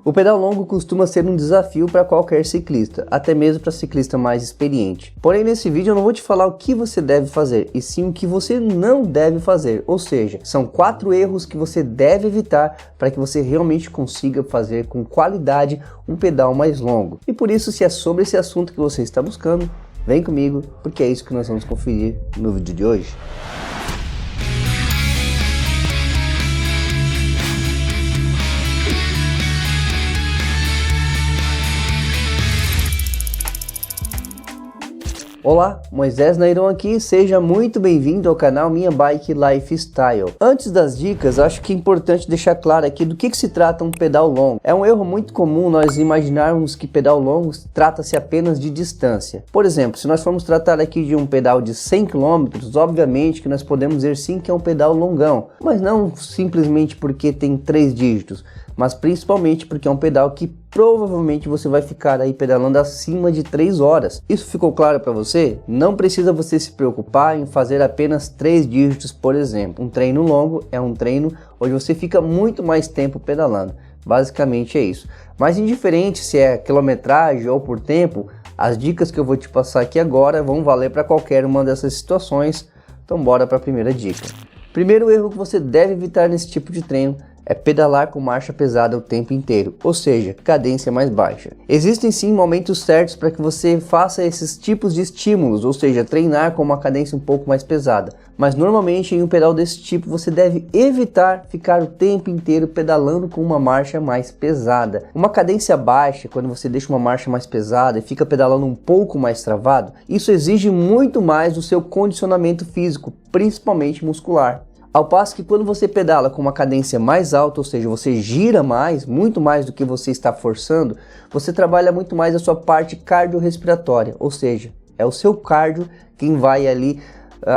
O pedal longo costuma ser um desafio para qualquer ciclista, até mesmo para ciclista mais experiente. Porém, nesse vídeo eu não vou te falar o que você deve fazer, e sim o que você não deve fazer. Ou seja, são 4 erros que você deve evitar para que você realmente consiga fazer com qualidade um pedal mais longo. E por isso, se é sobre esse assunto que você está buscando, vem comigo, porque é isso que nós vamos conferir no vídeo de hoje. Olá, Moisés Nairon aqui, seja muito bem-vindo ao canal Minha Bike Lifestyle. Antes das dicas, acho que é importante deixar claro aqui do que se trata um pedal longo. É um erro muito comum nós imaginarmos que pedal longo trata-se apenas de distância. Por exemplo, se nós formos tratar aqui de um pedal de 100 km, obviamente que nós podemos dizer sim que é um pedal longão, mas não simplesmente porque tem 3 dígitos, mas principalmente porque é um pedal que provavelmente você vai ficar aí pedalando acima de 3 horas. Isso ficou claro para você? Não precisa você se preocupar em fazer apenas 3 dígitos, por exemplo. Um treino longo é um treino onde você fica muito mais tempo pedalando. Basicamente é isso. Mas indiferente se é quilometragem ou por tempo, as dicas que eu vou te passar aqui agora vão valer para qualquer uma dessas situações. Então bora para a primeira dica. Primeiro erro que você deve evitar nesse tipo de treino é pedalar com marcha pesada o tempo inteiro, ou seja, cadência mais baixa. Existem sim momentos certos para que você faça esses tipos de estímulos, ou seja, treinar com uma cadência um pouco mais pesada. Mas normalmente em um pedal desse tipo você deve evitar ficar o tempo inteiro pedalando com uma marcha mais pesada. Uma cadência baixa, quando você deixa uma marcha mais pesada e fica pedalando um pouco mais travado, isso exige muito mais do seu condicionamento físico, principalmente muscular. Ao passo que quando você pedala com uma cadência mais alta, ou seja, você gira mais, muito mais do que você está forçando, você trabalha muito mais a sua parte cardiorrespiratória, ou seja, é o seu cardio quem vai ali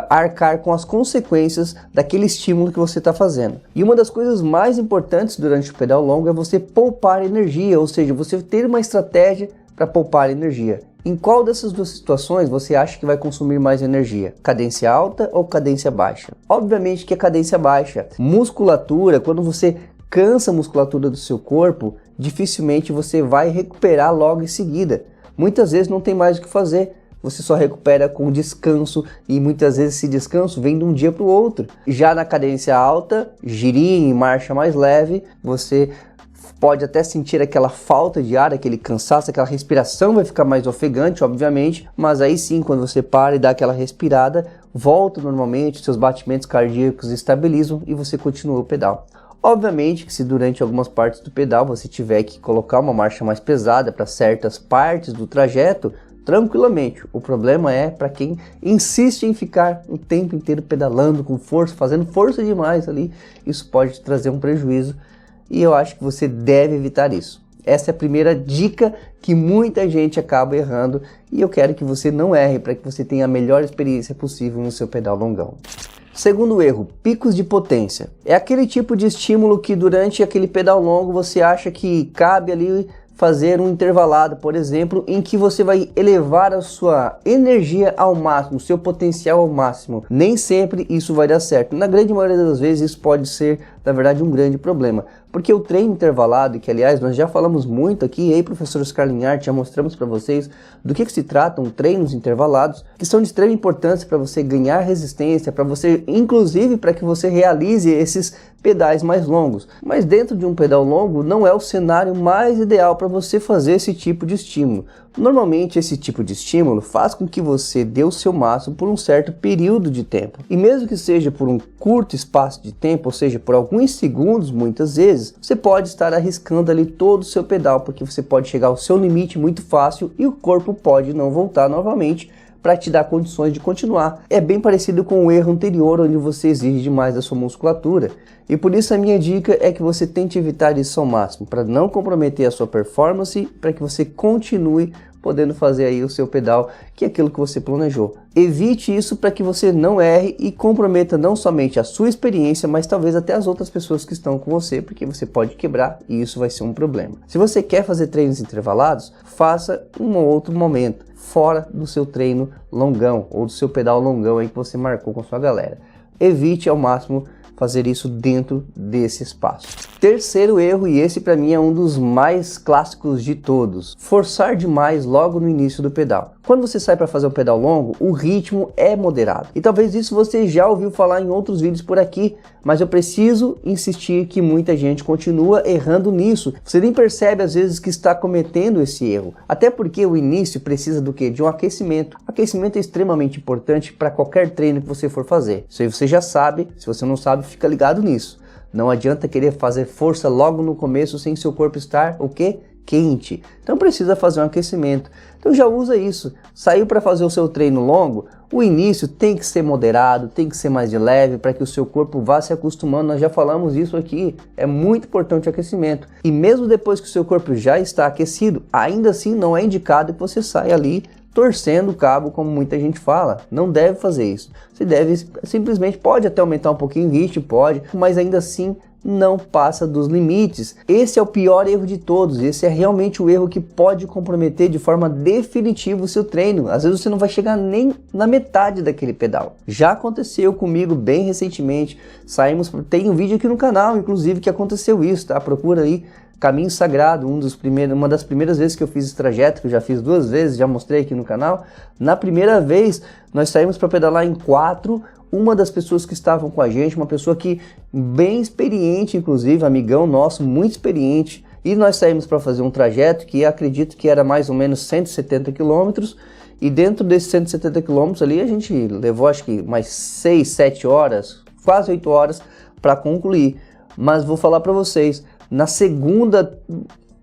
arcar com as consequências daquele estímulo que você está fazendo. E uma das coisas mais importantes durante o pedal longo é você poupar energia, ou seja, você ter uma estratégia para poupar energia. Em qual dessas duas situações você acha que vai consumir mais energia? Cadência alta ou cadência baixa? Obviamente que a cadência baixa. Musculatura, quando você cansa a musculatura do seu corpo, dificilmente você vai recuperar logo em seguida. Muitas vezes não tem mais o que fazer. Você só recupera com descanso e muitas vezes esse descanso vem de um dia para o outro. Já na cadência alta, girinho e marcha mais leve, você pode até sentir aquela falta de ar, aquele cansaço, aquela respiração vai ficar mais ofegante, obviamente, mas aí sim, quando você para e dá aquela respirada, volta normalmente, seus batimentos cardíacos estabilizam e você continua o pedal. Obviamente que se durante algumas partes do pedal você tiver que colocar uma marcha mais pesada para certas partes do trajeto, tranquilamente. O problema é para quem insiste em ficar o tempo inteiro pedalando com força, fazendo força demais ali, isso pode trazer um prejuízo. E eu acho que você deve evitar isso. Essa é a primeira dica que muita gente acaba errando e eu quero que você não erre para que você tenha a melhor experiência possível no seu pedal longão. Segundo erro, picos de potência. É aquele tipo de estímulo que durante aquele pedal longo você acha que cabe ali fazer um intervalado, por exemplo, em que você vai elevar a sua energia ao máximo, o seu potencial ao máximo. Nem sempre isso vai dar certo. Na grande maioria das vezes isso pode ser, na verdade, um grande problema. Porque o treino intervalado, que aliás nós já falamos muito aqui, aí professor Oscar Linhart, já mostramos para vocês do que se tratam treinos intervalados, que são de extrema importância para você ganhar resistência, para você, inclusive, para que você realize esses pedais mais longos. Mas dentro de um pedal longo não é o cenário mais ideal para você fazer esse tipo de estímulo. Normalmente esse tipo de estímulo faz com que você dê o seu máximo por um certo período de tempo. E mesmo que seja por um curto espaço de tempo, ou seja, por alguns segundos muitas vezes, você pode estar arriscando ali todo o seu pedal, porque você pode chegar ao seu limite muito fácil e o corpo pode não voltar novamente para te dar condições de continuar. É bem parecido com o erro anterior, onde você exige demais da sua musculatura. E por isso a minha dica é que você tente evitar isso ao máximo, para não comprometer a sua performance, para que você continue podendo fazer aí o seu pedal, que é aquilo que você planejou. Evite isso para que você não erre e comprometa não somente a sua experiência, mas talvez até as outras pessoas que estão com você, porque você pode quebrar e isso vai ser um problema. Se você quer fazer treinos intervalados, faça um ou outro momento, fora do seu treino longão, ou do seu pedal longão aí que você marcou com a sua galera. Evite ao máximo fazer isso dentro desse espaço. Terceiro erro, e esse para mim é um dos mais clássicos de todos: forçar demais logo no início do pedal. Quando você sai para fazer um pedal longo, o ritmo é moderado. E talvez isso você já ouviu falar em outros vídeos por aqui, mas eu preciso insistir que muita gente continua errando nisso. Você nem percebe às vezes que está cometendo esse erro. Até porque o início precisa do quê? De um aquecimento. Aquecimento é extremamente importante para qualquer treino que você for fazer. Isso aí você já sabe, se você não sabe, fica ligado nisso. Não adianta querer fazer força logo no começo sem seu corpo estar o quê? Quente. Então precisa fazer um aquecimento. Então já usa isso. Saiu para fazer o seu treino longo, o início tem que ser moderado, tem que ser mais de leve para que o seu corpo vá se acostumando. Nós já falamos isso aqui. É muito importante o aquecimento. E mesmo depois que o seu corpo já está aquecido, ainda assim não é indicado que você saia ali torcendo o cabo, como muita gente fala. Não deve fazer isso. Você deve simplesmente, pode até aumentar um pouquinho o ritmo, pode, mas ainda assim não passa dos limites. Esse é o pior erro de todos. Esse é realmente o erro que pode comprometer de forma definitiva o seu treino. Às vezes você não vai chegar nem na metade daquele pedal. Já aconteceu comigo bem recentemente. Tem um vídeo aqui no canal, inclusive, que aconteceu isso, tá? Procura aí. Caminho Sagrado, uma das primeiras vezes que eu fiz esse trajeto, que eu já fiz 2 vezes, já mostrei aqui no canal. Na primeira vez, nós saímos para pedalar em 4. Uma das pessoas que estavam com a gente, uma pessoa que bem experiente, inclusive, amigão nosso, muito experiente, e nós saímos para fazer um trajeto que acredito que era mais ou menos 170 quilômetros, e dentro desses 170 quilômetros ali a gente levou acho que mais 6, 7 horas, quase 8 horas para concluir. Mas vou falar para vocês, na segunda,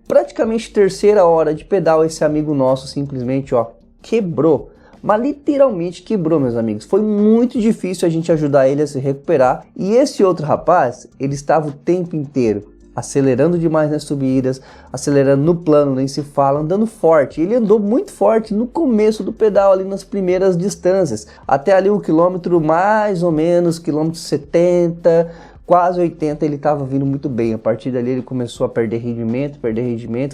praticamente terceira hora de pedal, esse amigo nosso simplesmente quebrou. Mas literalmente quebrou, meus amigos. Foi muito difícil a gente ajudar ele a se recuperar. E esse outro rapaz, ele estava o tempo inteiro acelerando demais nas subidas, acelerando no plano, nem se fala, andando forte. Ele andou muito forte no começo do pedal, ali nas primeiras distâncias. Até ali o quilômetro mais ou menos, quilômetro 70, quase 80, ele estava vindo muito bem. A partir dali ele começou a perder rendimento,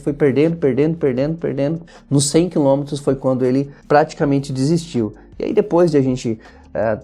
foi perdendo. Nos 100 km foi quando ele praticamente desistiu. E aí depois de a gente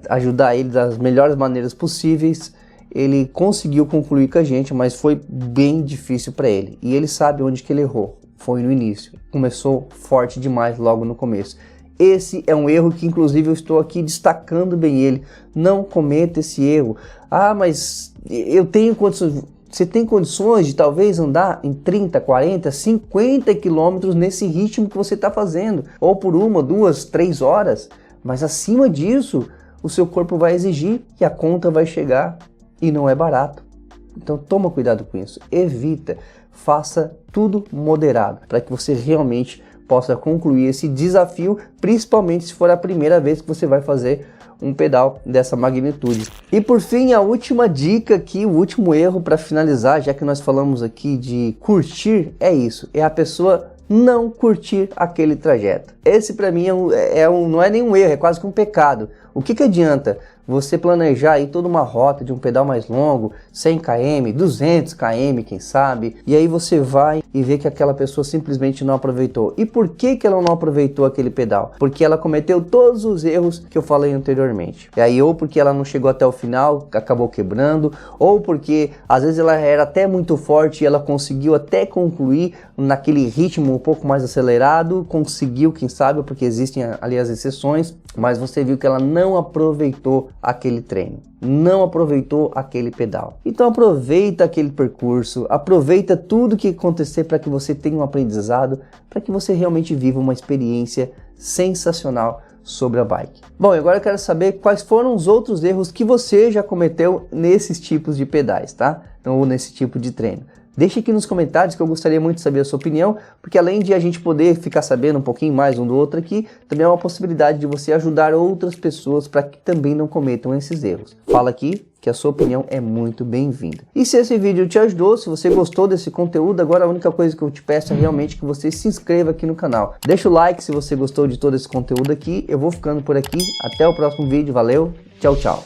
ajudar ele das melhores maneiras possíveis, ele conseguiu concluir com a gente, mas foi bem difícil para ele. E ele sabe onde que ele errou. Foi no início. Começou forte demais logo no começo. Esse é um erro que inclusive eu estou aqui destacando bem ele. Não cometa esse erro. Ah, mas eu tenho condições. Você tem condições de talvez andar em 30, 40, 50 quilômetros nesse ritmo que você está fazendo. Ou por 1, 2, 3 horas. Mas acima disso, o seu corpo vai exigir que a conta vai chegar. E não é barato. Então toma cuidado com isso. Evita. Faça tudo moderado. Para que você realmente possa concluir esse desafio, principalmente se for a primeira vez que você vai fazer um pedal dessa magnitude. E por fim, a última dica aqui, o último erro para finalizar, já que nós falamos aqui de curtir, é isso, é a pessoa não curtir aquele trajeto. Esse para mim não é nenhum erro, é quase que um pecado. O que adianta você planejar aí toda uma rota de um pedal mais longo, 100 km, 200 km, quem sabe, e aí você vai e vê que aquela pessoa simplesmente não aproveitou. E por que ela não aproveitou aquele pedal? Porque ela cometeu todos os erros que eu falei anteriormente. E aí ou porque ela não chegou até o final, acabou quebrando, ou porque às vezes ela era até muito forte e ela conseguiu até concluir naquele ritmo um pouco mais acelerado, conseguiu, quem sabe, porque existem ali as exceções, mas você viu que ela não aproveitou aquele treino, não aproveitou aquele pedal. Então aproveita aquele percurso, aproveita tudo que acontecer para que você tenha um aprendizado, para que você realmente viva uma experiência sensacional sobre a bike. Bom, e agora eu quero saber quais foram os outros erros que você já cometeu nesses tipos de pedais, tá? Ou nesse tipo de treino. Deixe aqui nos comentários que eu gostaria muito de saber a sua opinião, porque além de a gente poder ficar sabendo um pouquinho mais um do outro aqui, também é uma possibilidade de você ajudar outras pessoas para que também não cometam esses erros. Fala aqui que a sua opinião é muito bem-vinda. E se esse vídeo te ajudou, se você gostou desse conteúdo, agora a única coisa que eu te peço é realmente que você se inscreva aqui no canal. Deixa o like se você gostou de todo esse conteúdo aqui. Eu vou ficando por aqui. Até o próximo vídeo. Valeu. Tchau, tchau.